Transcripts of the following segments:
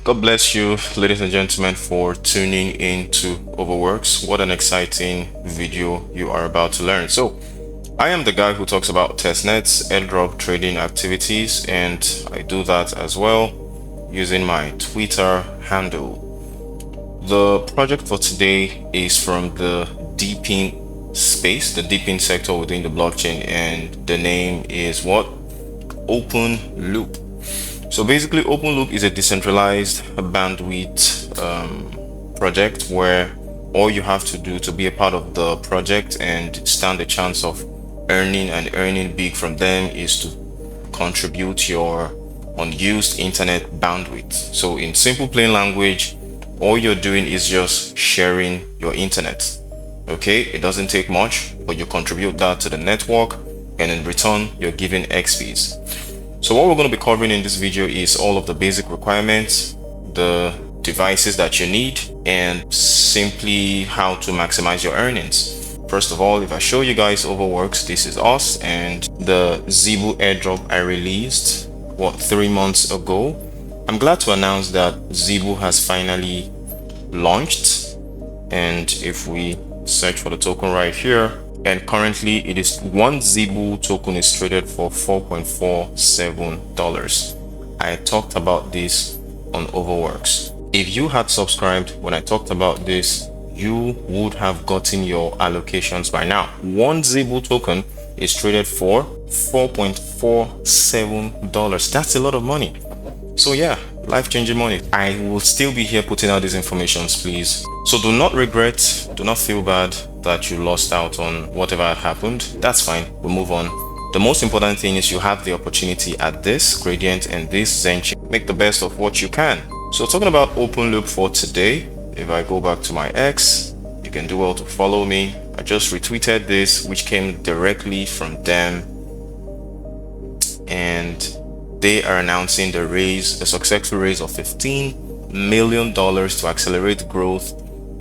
God bless you, ladies and gentlemen, for tuning in to Ovoworks. What an exciting video you are about to learn. So, I am the guy who talks about testnets, airdrop trading activities, and I do that as well using my Twitter handle. The project for today is from the DEPIN space, the DEPIN sector within the blockchain, and the name is what? OpenLoop. So basically, OpenLoop is a decentralized bandwidth project where all you have to do to be a part of the project and stand a chance of earning big from them is to contribute your unused internet bandwidth. So in simple plain language, all you're doing is just sharing your internet. Okay, it doesn't take much, but you contribute that to the network, and in return you're given XPs. So what we're going to be covering in this video is all of the basic requirements, the devices that you need, and simply how to maximize your earnings. First of all, if I show you guys Ovoworks, this is us and the Zebu airdrop I released 3 months ago. I'm glad to announce that Zebu has finally launched, and if we search for the token right here, and currently it is one Zebu token is traded for $4.47. I talked about this on Ovoworks. If you had subscribed when I talked about this, you would have gotten your allocations by now. One Zebu token is traded for $4.47. That's a lot of money. So yeah, life-changing money. I will still be here putting out these informations, please. So do not regret, do not feel bad that you lost out on whatever happened. That's fine, we'll move on. The most important thing is you have the opportunity at this gradient and this Zenchain. Make the best of what you can. So talking about OpenLoop for today, if I go back to my X, you can do well to follow me. I just retweeted this, which came directly from them, and they are announcing the successful raise of $15 million to accelerate growth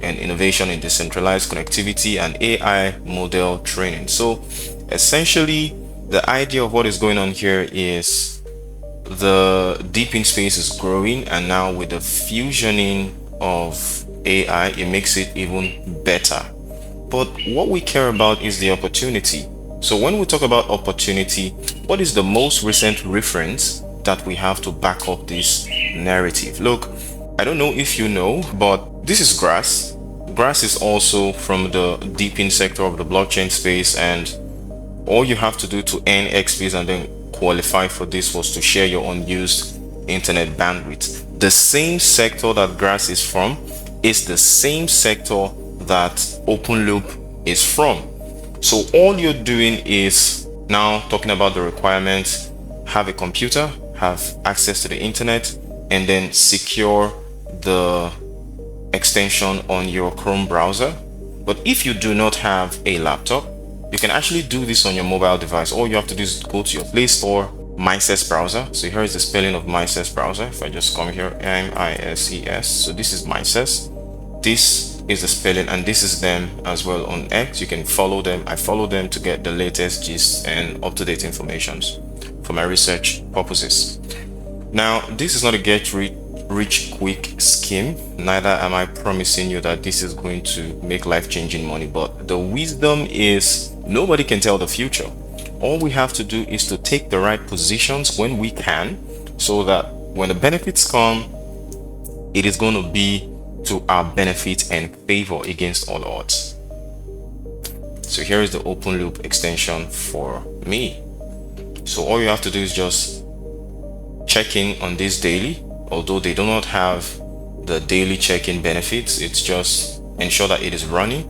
and innovation in decentralized connectivity and AI model training. So essentially, the idea of what is going on here is the DEPIN space is growing, and now with the fusioning of AI, it makes it even better. But what we care about is the opportunity. So when we talk about opportunity, what is the most recent reference that we have to back up this narrative? Look, I don't know if you know, but this is Grass. Grass is also from the DEPIN sector of the blockchain space, and all you have to do to earn XPs and then qualify for this was to share your unused internet bandwidth. The same sector that Grass is from is the same sector that OpenLoop is from. So all you're doing is now talking about the requirements: have a computer, have access to the internet, and then secure the extension on your Chrome browser. But if you do not have a laptop, you can actually do this on your mobile device. All you have to do is go to your Play Store, MISES browser. So here is the spelling of MISES browser. If I just come here, MISES. So this is MISES. This is the spelling, and this is them as well on X. You can follow them. I follow them to get the latest gist and up-to-date information for my research purposes. Now, this is not a get-rich quick scheme. Neither am I promising you that this is going to make life-changing money, but the wisdom is nobody can tell the future. All we have to do is to take the right positions when we can, so that when the benefits come, it is going to be to our benefit and favor against all odds. So here is the OpenLoop extension for me. So all you have to do is just check in on this daily. Although they do not have the daily check-in benefits, it's just ensure that it is running,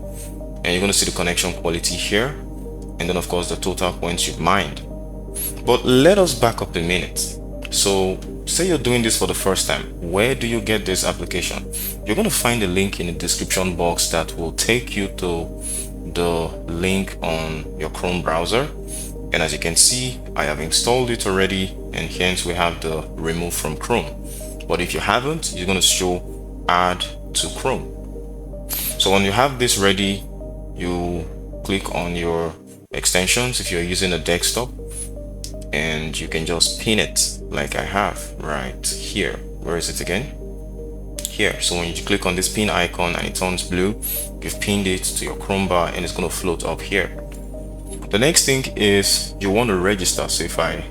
and you're going to see the connection quality here, and then of course the total points you've mined. But let us back up a minute. So say you're doing this for the first time. Where do you get this application? You're going to find a link in the description box that will take you to the link on your Chrome browser, and as you can see, I have installed it already, and hence we have the remove from Chrome. But if you haven't, you're going to show add to Chrome. So when you have this ready, you click on your extensions if you're using a desktop, and you can just pin it like I have right here. Where is it again? here. So when you click on this pin icon and it turns blue, you've pinned it to your Chrome bar and it's going to float up here. The next thing is you want to register. So if I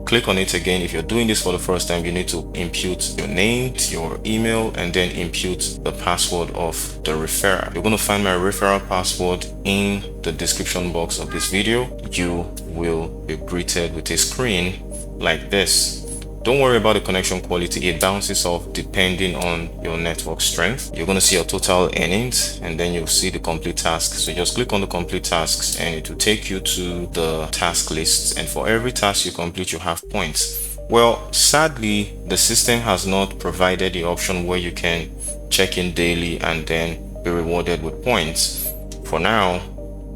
click on it again, if you're doing this for the first time, you need to impute your name, your email, and then impute the password of the referrer. You're going to find my referral password in the description box of this video. You will be greeted with a screen like this. Don't worry about the connection quality, it bounces off depending on your network strength. You're going to see your total earnings and then you'll see the complete tasks. So just click on the complete tasks and it will take you to the task lists, and for every task you complete you have points. Well, sadly the system has not provided the option where you can check in daily and then be rewarded with points. For now,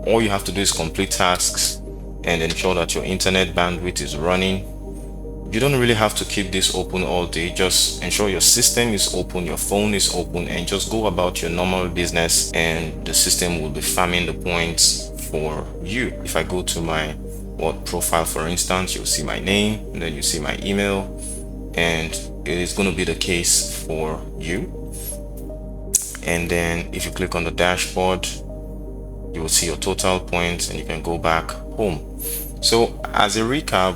all you have to do is complete tasks and ensure that your internet bandwidth is running. You don't really have to keep this open all day. Just ensure your system is open, your phone is open, and just go about your normal business and the system will be farming the points for you. If I go to my profile, for instance, you'll see my name and then you see my email, and it is going to be the case for you. And then if you click on the dashboard, you will see your total points and you can go back home. So as a recap,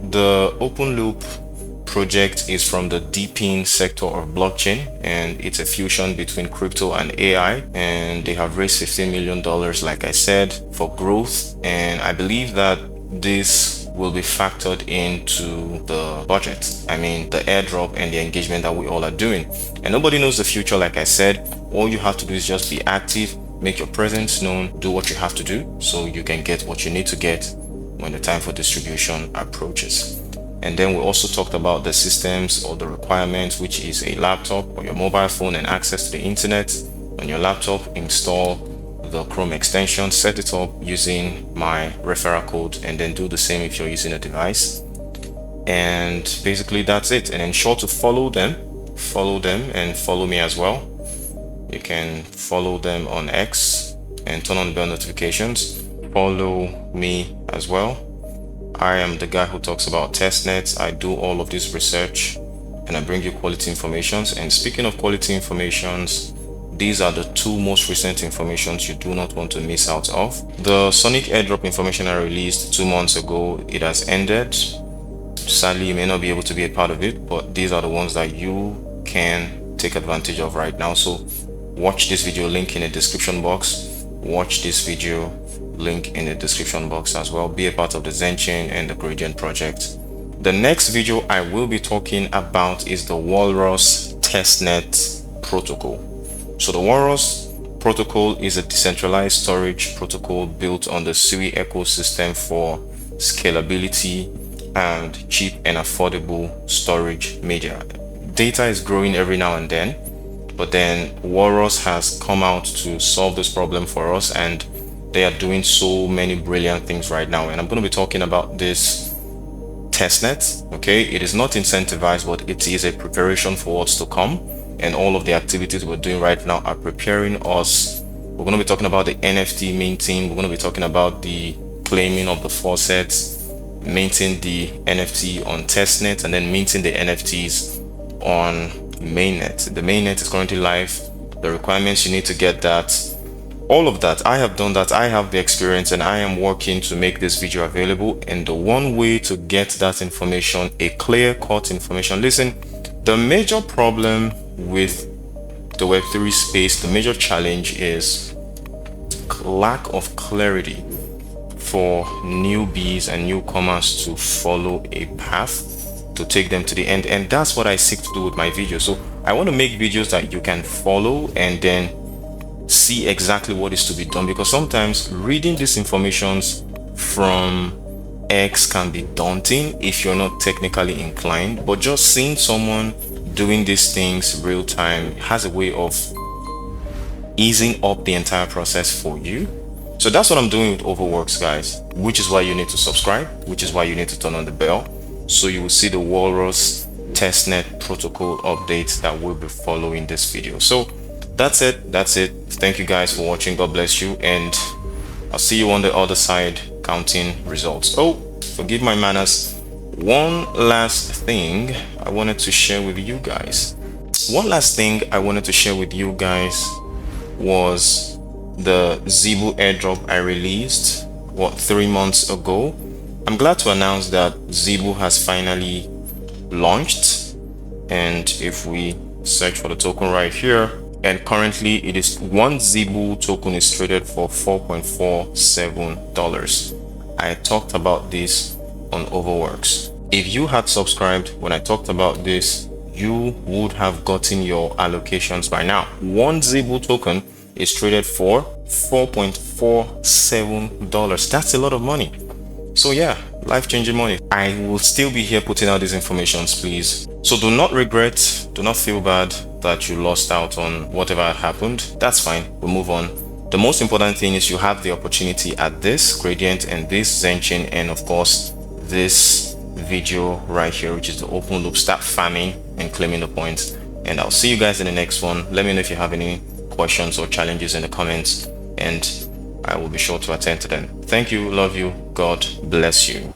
the OpenLoop project is from the DEPIN sector of blockchain, and it's a fusion between crypto and AI, and they have raised $15 million, like I said, for growth. And I believe that this will be factored into the budget. I mean, the airdrop and the engagement that we all are doing. And nobody knows the future, like I said. All you have to do is just be active, make your presence known, do what you have to do so you can get what you need to get when the time for distribution approaches. And then we also talked about the systems or the requirements, which is a laptop or your mobile phone and access to the internet. On your laptop, install the Chrome extension, set it up using my referral code, and then do the same if you're using a device. And basically that's it. And ensure to follow them and follow me as well. You can follow them on X and turn on bell notifications. Follow me as well. I am the guy who talks about testnets. I do all of this research and I bring you quality informations. And speaking of quality informations, these are the two most recent informations you do not want to miss out of. The Sonic airdrop information I released 2 months ago, it has ended. Sadly, you may not be able to be a part of it, but these are the ones that you can take advantage of right now. So watch this video, link in the description box. Watch this video, link in the description box as well. Be a part of the ZenChain and the Gradient project. The next video I will be talking about is the Walrus testnet protocol. So the Walrus protocol is a decentralized storage protocol built on the Sui ecosystem for scalability and cheap and affordable storage media. Data is growing every now and then, but then Walrus has come out to solve this problem for us, and they are doing so many brilliant things right now. And I'm going to be talking about this testnet. Okay, it is not incentivized, but it is a preparation for what's to come, and all of the activities we're doing right now are preparing us. We're going to be talking about the NFT minting. We're going to be talking about the claiming of the faucets, minting the NFT on testnet, and then minting the NFTs on mainnet. The mainnet is currently live. The requirements you need to get that, all of that, I have done that. I have the experience and I am working to make this video available. And the one way to get that information, a clear-cut information, listen, the major problem with the Web3 space, the major challenge is lack of clarity for newbies and newcomers to follow a path to take them to the end. And that's what I seek to do with my videos. So I want to make videos that you can follow and then see exactly what is to be done, because sometimes reading these informations from X can be daunting if you're not technically inclined, but just seeing someone doing these things real time has a way of easing up the entire process for you. So that's what I'm doing with Ovoworks, guys, which is why you need to subscribe, which is why you need to turn on the bell, so you will see the Walrus testnet protocol updates that will be following this video. So that's it. Thank you guys for watching. God bless you, and I'll see you on the other side counting results. Oh, forgive my manners. One last thing I wanted to share with you guys. One last thing I wanted to share with you guys was the Zebu airdrop I released 3 months ago. I'm glad to announce that Zebu has finally launched, and if we search for the token right here, and currently it is one Zebu token is traded for $4.47. I talked about this on Ovoworks. If you had subscribed when I talked about this, you would have gotten your allocations by now. One Zebu token is traded for $4.47. That's a lot of money. So yeah, life-changing money. I will still be here putting out these informations, please. So do not regret, do not feel bad that you lost out on whatever had happened. That's fine, we'll move on. The most important thing is you have the opportunity at this gradient and this Zenchain, and of course this video right here, which is the OpenLoop. Start farming and claiming the points, and I'll see you guys in the next one. Let me know if you have any questions or challenges in the comments, and I will be sure to attend to them. Thank you, love you, God bless you.